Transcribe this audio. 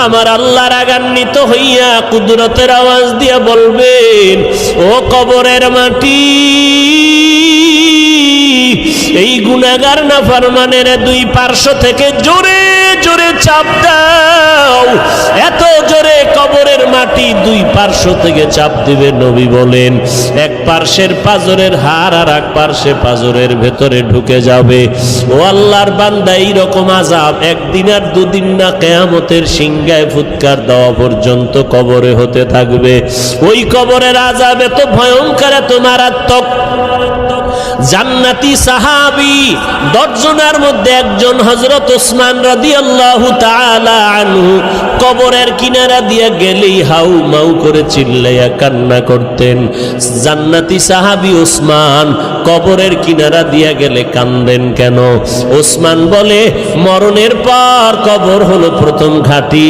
আমার আল্লাহ রাগান্বিত হইয়া কুদরতের আওয়াজ দিয়ে বলবেন, ও কবরের মাটি, এই গুনাহগার নাফরমানের দুই পার্শ্ব থেকে জোরে জোরে চাপ দাও। এত জোরে কবরের মাটি দুই পার্শ্ব থেকে চাপ দিবে। নবী বলেন, এক পার্শ্বের পাজরের হাড় আর এক পার্শ্বে পাজরের ভেতরে ঢুকে যাবে। ও আল্লাহর বান্দা, এইরকম আযাব একদিন আর দুদিন না, কিয়ামতের সিংহায় ফুৎকার দেওয়া পর্যন্ত কবরে হতে থাকবে। ওই কবরের আযাব এত ভয়ঙ্কর, এত মারাত্মক। জান্নাতি সাহাবী 10 জনের মধ্যে একজন হযরত ওসমান রাদিয়াল্লাহু তাআলা আনহু কবরের কিনারা দিয়ে গেলেই হাউ মাউ করে চিল্লাইয়া কান্না করতেন। জান্নাতি সাহাবী ওসমান কবরের কিনারা দিয়ে গেলে কান্দেন কেন? ওসমান বলে, মরণের পর কবর হলো প্রথম ঘাঁটি।